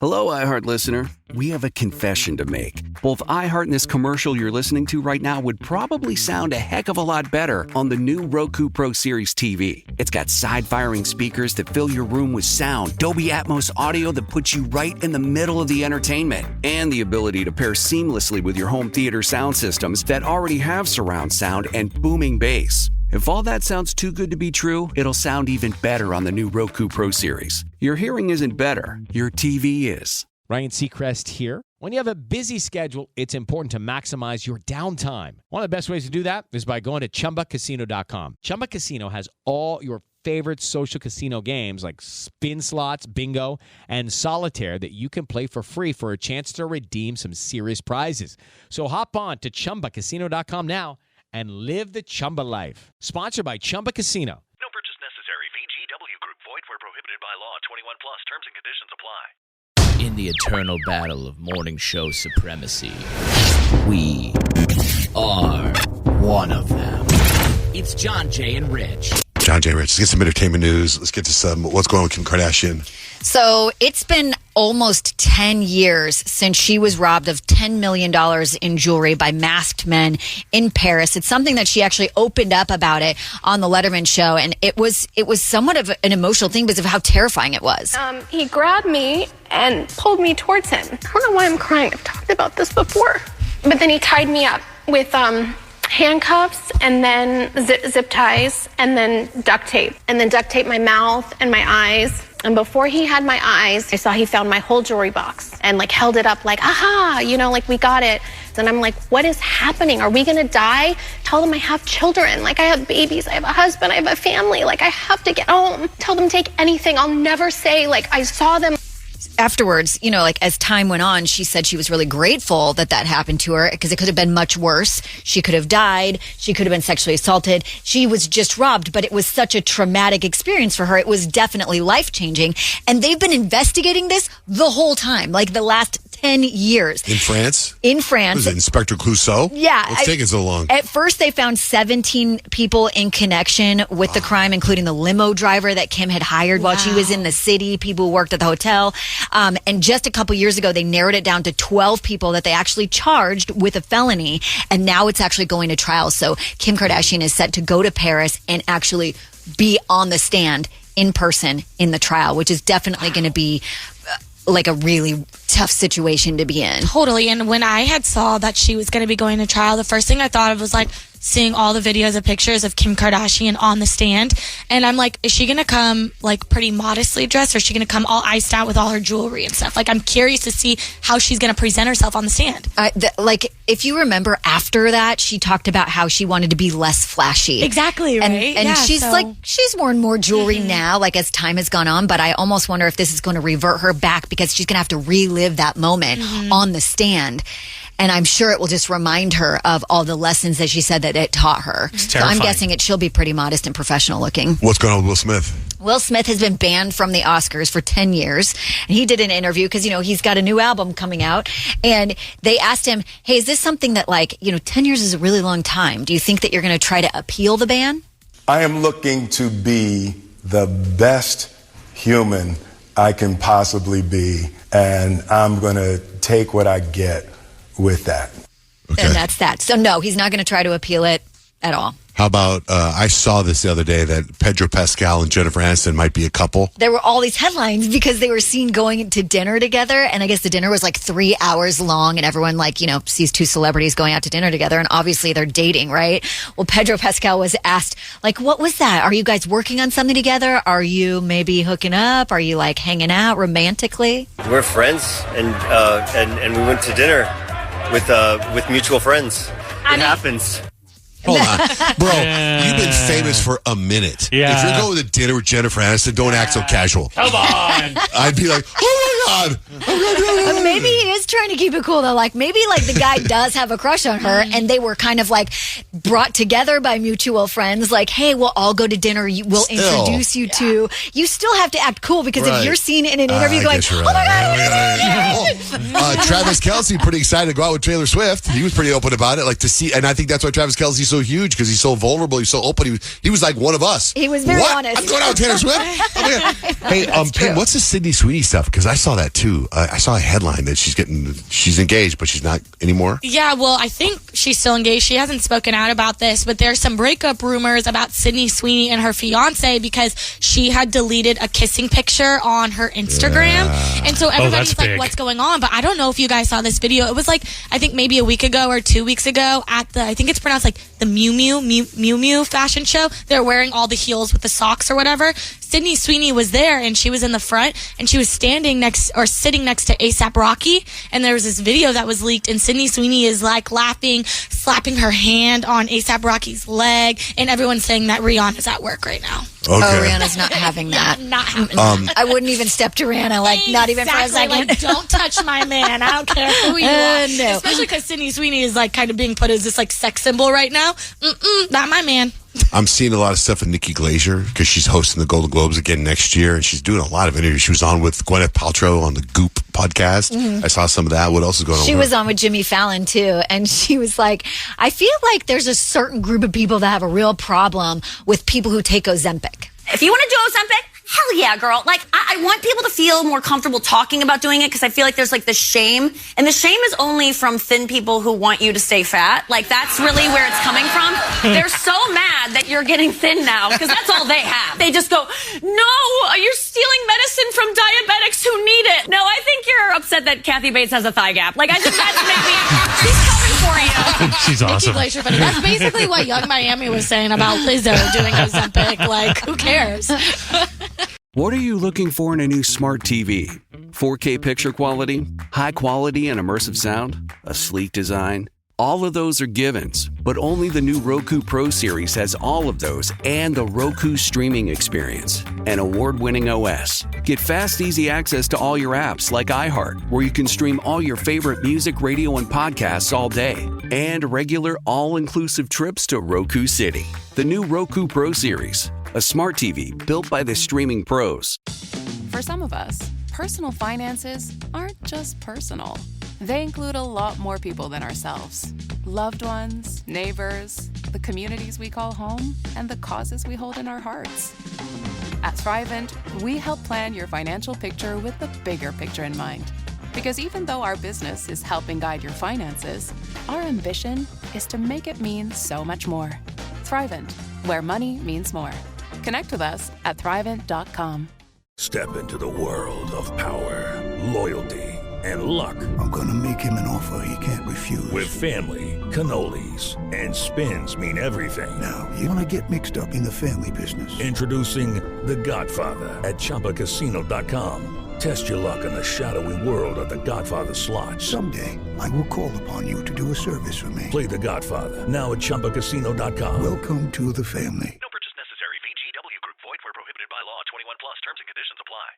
Hello, iHeart listener. We have a confession to make. Both iHeart and this commercial you're listening to right now would probably sound a heck of a lot better on the new Roku Pro Series TV. It's got side-firing speakers that fill your room with sound, Dolby Atmos audio that puts you right in the middle of the entertainment, and the ability to pair seamlessly with your home theater sound systems that already have surround sound and booming bass. If all that sounds too good to be true, it'll sound even better on the new Roku Pro Series. Your hearing isn't better, your TV is. Ryan Seacrest here. When you have a busy schedule, it's important to maximize your downtime. One of the best ways to do that is by going to ChumbaCasino.com. Chumba Casino has all your favorite social casino games like spin slots, bingo, and solitaire that you can play for free for a chance to redeem some serious prizes. So hop on to ChumbaCasino.com now and live the Chumba life. Sponsored by Chumba Casino. No purchase necessary. VGW Group. Void where prohibited by law. 21 plus. Terms and conditions apply. In the eternal battle of morning show supremacy, we are one of them. It's John, Jay, and Rich. John J. Rich, let's get some entertainment news. Let's get to some what's going on with Kim Kardashian. So it's been almost 10 years since she was robbed of $10 million in jewelry by masked men in Paris. It's something that she actually opened up about it on the Letterman show, and it was somewhat of an emotional thing because of how terrifying it was. He grabbed me and pulled me towards him. I don't know why I'm crying. I've talked about this before. But then he tied me up with handcuffs and then zip ties and then duct tape. And then duct tape my mouth and my eyes. And before he had my eyes, I saw he found my whole jewelry box and like held it up like, aha, like we got it. And I'm like, what is happening? Are we going to die? Tell them I have children. Like I have babies. I have a husband. I have a family. Like I have to get home. Tell them take anything. I'll never say like I saw them. Afterwards, as time went on, she said she was really grateful that happened to her because it could have been much worse. She could have died. She could have been sexually assaulted. She was just robbed, but it was such a traumatic experience for her. It was definitely life-changing. And they've been investigating this the whole time, like the last 10 years. In France? In France. Was it Inspector Clouseau? Yeah. What's taking so long? At first, they found 17 people in connection with the crime, including the limo driver that Kim had hired while she was in the city, people who worked at the hotel. And just a couple years ago, they narrowed it down to 12 people that they actually charged with a felony. And now it's actually going to trial. So Kim Kardashian is set to go to Paris and actually be on the stand in person in the trial, which is definitely going to be like a really tough situation to be in. Totally. And when I had saw that she was going to be going to trial, the first thing I thought of was like seeing all the videos and pictures of Kim Kardashian on the stand. And I'm like, is she going to come like pretty modestly dressed, or is she going to come all iced out with all her jewelry and stuff? Like, I'm curious to see how she's going to present herself on the stand. If you remember after that, she talked about how she wanted to be less flashy. Exactly, right? And she's worn more jewelry now, like as time has gone on, but I almost wonder if this is going to revert her back because she's going to have to relive that moment on the stand. And I'm sure it will just remind her of all the lessons that she said that it taught her. So I'm guessing she'll be pretty modest and professional looking. What's going on with Will Smith? Will Smith has been banned from the Oscars for 10 years. And he did an interview because, he's got a new album coming out. And they asked him, hey, is this something that 10 years is a really long time. Do you think that you're going to try to appeal the ban? I am looking to be the best human I can possibly be. And I'm going to take what I get with that. Okay. And that's that. So no, he's not going to try to appeal it at all. How about, I saw this the other day that Pedro Pascal and Jennifer Aniston might be a couple. There were all these headlines because they were seen going to dinner together. And I guess the dinner was like 3 hours long and everyone sees two celebrities going out to dinner together. And obviously they're dating, right? Well, Pedro Pascal was asked, what was that? Are you guys working on something together? Are you maybe hooking up? Are you hanging out romantically? We're friends and we went to dinner with mutual friends. It happens. Hold on. Bro, you've been famous for a minute. Yeah. If you're going to dinner with Jennifer Aniston, don't act so casual. Come on. I'd be like, oh my God. Maybe he is trying to keep it cool, though. Maybe the guy does have a crush on her, and they were kind of brought together by mutual friends. Hey, we'll all go to dinner. We'll introduce you to. You still have to act cool because if you're seen in an interview going, oh my God, Travis Kelce pretty excited to go out with Taylor Swift. He was pretty open about it, like to see, and I think that's why Travis Kelce's so huge because he's so vulnerable, he's so open. He was like one of us. He was very honest. I'm going out with Taylor Swift. Hey, Pam, what's the Sydney Sweeney stuff? Because I saw that too. I saw a headline that she's engaged, but she's not anymore. Yeah, well, I think she's still engaged. She hasn't spoken out about this, but there's some breakup rumors about Sydney Sweeney and her fiance because she had deleted a kissing picture on her Instagram. Yeah. And so everybody's like, what's going on? But I don't know if you guys saw this video. It was like, I think maybe a week ago or 2 weeks ago at the, I think it's pronounced like the Miu Miu fashion show. They're wearing all the heels with the socks or whatever. Sydney Sweeney was there and she was in the front and she was sitting next to A$AP Rocky, and there was this video that was leaked and Sydney Sweeney is like laughing, slapping her hand on A$AP Rocky's leg, and everyone's saying that Rihanna's at work right now. Okay. Oh, Rihanna's not having that. Not having that. I wouldn't even step to Rihanna, like not even for a second. Like, don't touch my man. I don't care who you are. No. Especially because Sydney Sweeney is like kind of being put as this like sex symbol right now. Not my man. I'm seeing a lot of stuff with Nikki Glaser because she's hosting the Golden Globes again next year, and she's doing a lot of interviews. She was on with Gwyneth Paltrow on the Goop podcast. Mm-hmm. I saw some of that. What else is going on? She was on with Jimmy Fallon too, and she was like, I feel like there's a certain group of people that have a real problem with people who take Ozempic. If you want to do Ozempic, hell yeah, girl. Like, I want people to feel more comfortable talking about doing it because I feel like there's like this shame. And the shame is only from thin people who want you to stay fat. Like, that's really where it's coming from. They're so mad that you're getting thin now because that's all they have. They just go, no, you're stealing medicine from diabetics who need it. No, I think you're upset that Kathy Bates has a thigh gap. Like, I think that's maybe, she's coming for you. She's awesome. Nikki Glaser, funny. That's basically what Young Miami was saying about Lizzo doing Ozempic. Like, who cares? What are you looking for in a new smart TV? 4K picture quality, high quality and immersive sound, a sleek design? All of those are givens, but only the new Roku Pro Series has all of those and the Roku streaming experience, an award-winning OS. Get fast, easy access to all your apps like iHeart, where you can stream all your favorite music, radio, and podcasts all day, and regular all-inclusive trips to Roku City. The new Roku Pro Series, a smart TV built by the streaming pros. For some of us, personal finances aren't just personal. They include a lot more people than ourselves. Loved ones, neighbors, the communities we call home, and the causes we hold in our hearts. At Thrivent, we help plan your financial picture with the bigger picture in mind. Because even though our business is helping guide your finances, our ambition is to make it mean so much more. Thrivent, where money means more. Connect with us at Thrivent.com. Step into the world of power, loyalty, and luck. I'm gonna make him an offer he can't refuse. With family, cannolis, and spins mean everything. Now, you wanna get mixed up in the family business. Introducing The Godfather at ChumbaCasino.com. Test your luck in the shadowy world of The Godfather slot. Someday, I will call upon you to do a service for me. Play The Godfather, now at ChumbaCasino.com. Welcome to the family. No purchase necessary. VGW Group. Void where prohibited by law. 21 plus. Terms and conditions apply.